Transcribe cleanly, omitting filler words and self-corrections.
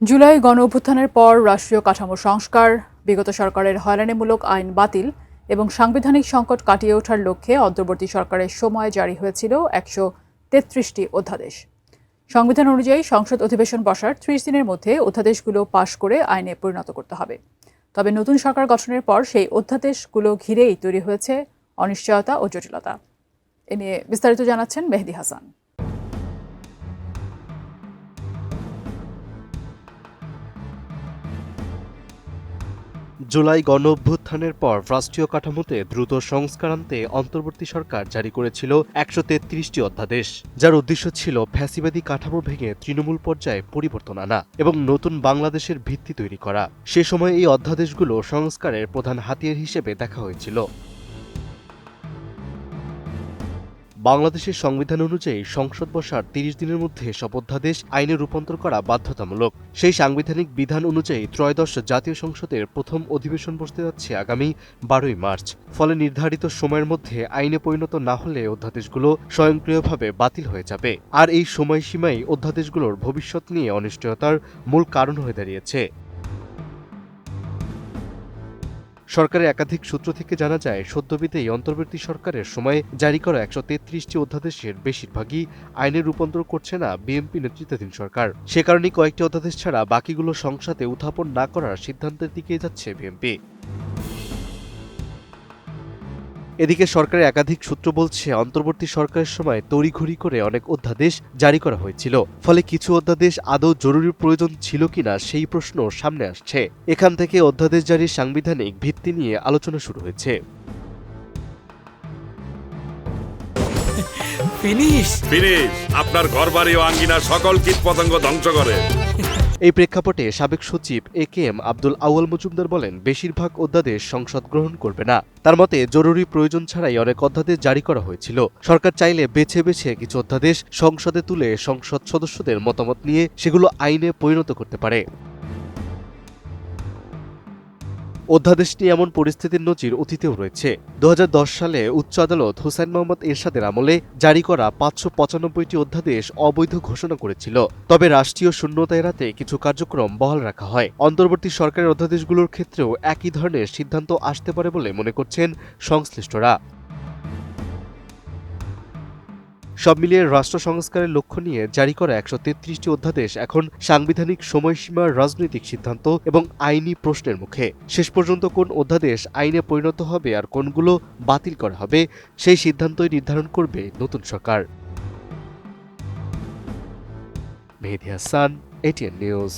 জুলাই গণঅভ্যুত্থানের পর রাষ্ট্রীয় কাঠামো সংস্কার, বিগত সরকারের হয়রানিমূলক আইন বাতিল এবং সাংবিধানিক সংকট কাটিয়ে ওঠার লক্ষ্যে অন্তর্বর্তী সরকারের সময় জারি হয়েছিল ১৩৩টি অধ্যাদেশ। সংবিধান অনুযায়ী সংসদ অধিবেশন বসার ৩০ দিনের মধ্যে অধ্যাদেশগুলো পাশ করে আইনে পরিণত করতে হবে। তবে নতুন সরকার গঠনের পর সেই অধ্যাদেশগুলো ঘিরেই তৈরি হয়েছে অনিশ্চয়তা ও জটিলতা। এ নিয়ে বিস্তারিত জানাচ্ছেন মেহেদী হাসান। জুলাই গণঅভ্যুত্থানের পর রাষ্ট্রীয় কাঠামোতে দ্রুত সংস্কার আনতে অন্তর্বর্তী সরকার জারি করেছিল ১৩৩টি অধ্যাদেশ, যার উদ্দেশ্য ছিল ফ্যাসিবাদী কাঠামো ভেঙে তৃণমূল পর্যায়ে পরিবর্তন আনা এবং নতুন বাংলাদেশের ভিত্তি তৈরি করা। সে সময় এই অধ্যাদেশগুলো সংস্কারের প্রধান হাতিয়ার হিসেবে দেখা হয়েছিল। বাংলাদেশের সংবিধান অনুযায়ী সংসদ বসার ৩০ দিনের মধ্যে সব অধ্যাদেশ আইনে রূপান্তর করা বাধ্যতামূলক। সেই সাংবিধানিক বিধান অনুযায়ী ত্রয়োদশ জাতীয় সংসদের প্রথম অধিবেশন বসতে যাচ্ছে আগামী ১২ই মার্চ। ফলে নির্ধারিত সময়ের মধ্যে আইনে পরিণত না হলে অধ্যাদেশগুলো স্বয়ংক্রিয়ভাবে বাতিল হয়ে যাবে। আর এই সময়সীমাই অধ্যাদেশগুলোর ভবিষ্যৎ নিয়ে অনিশ্চয়তার মূল কারণ হয়ে দাঁড়িয়েছে। সরকারের একাধিক সূত্র থেকে জানা যায়, সদ্যবিদায়ী অন্তর্বর্তী সরকারের সময়ে জারি করা ১৩৩টি অধ্যাদেশের বেশিরভাগই আইনে রূপান্তর করছে না বিএনপি নেতৃত্বাধীন সরকার। সে কারণেই কয়েকটি অধ্যাদেশ ছাড়া বাকিগুলো সংসদে উত্থাপন না করার সিদ্ধান্তের দিকে যাচ্ছে বিএনপি। এদিকে সরকারের একাধিক সূত্র বলছে, অন্তর্বর্তী সরকারের সময় তড়িঘড়ি করে অনেক অধ্যাদেশ জারি করা হয়েছিল। ফলে কিছু অধ্যাদেশ আদৌ জরুরি প্রয়োজন ছিল কিনা সেই প্রশ্ন সামনে আসছে। এখান থেকে অধ্যাদেশ জারির সাংবিধানিক ভিত্তি নিয়ে আলোচনা শুরু হয়েছে। ফিনিশ আপনার ঘরবাড়ি ও আঙ্গিনা সকল কীটপতঙ্গ ধ্বংস করে। এই প্রেক্ষাপটে সাবেক সচিব একেএম আব্দুল আউয়াল মজুমদার বলেন, বেশিরভাগ অধ্যাদেশ সংসদ গ্রহণ করবে না। তার মতে, জরুরি প্রয়োজন ছাড়াই অনেক অধ্যাদেশ জারি করা হয়েছিল। সরকার চাইলে বেছে বেছে কিছু অধ্যাদেশ সংসদে তুলে সংসদ সদস্যদের মতামত নিয়ে সেগুলো আইনে পরিণত করতে পারে। অধ্যাদেশ নিয়ে এমন পরিস্থিতির নজির অতীতেও রয়েছে। ২০১০ সালে উচ্চ আদালত হুসাইন মোহাম্মদ এরশাদের আমলে জারি করা ৫৯৫টি অধ্যাদেশ অবৈধ ঘোষণা করেছিল। তবে রাষ্ট্রীয় শূন্যতা এড়াতে কিছু কার্যক্রম বহাল রাখা হয়। অন্তর্বর্তী সরকারের অধ্যাদেশগুলোর ক্ষেত্রেও একই ধরনের সিদ্ধান্ত আসতে পারে বলে মনে করছেন সংশ্লিষ্টরা। সব মিলিয়ে রাষ্ট্র সংস্কারের লক্ষ্য নিয়ে জারি করা ১৩৩টি অধ্যাদেশ এখন সাংবিধানিক সময়সীমার রাজনৈতিক সিদ্ধান্ত এবং আইনি প্রশ্নের মুখে। শেষ পর্যন্ত কোন অধ্যাদেশ আইনে পরিণত হবে আর কোনগুলো বাতিল করা হবে, সেই সিদ্ধান্তই নির্ধারণ করবে নতুন সরকার। মেহেদী হাসান, এটিএন নিউজ।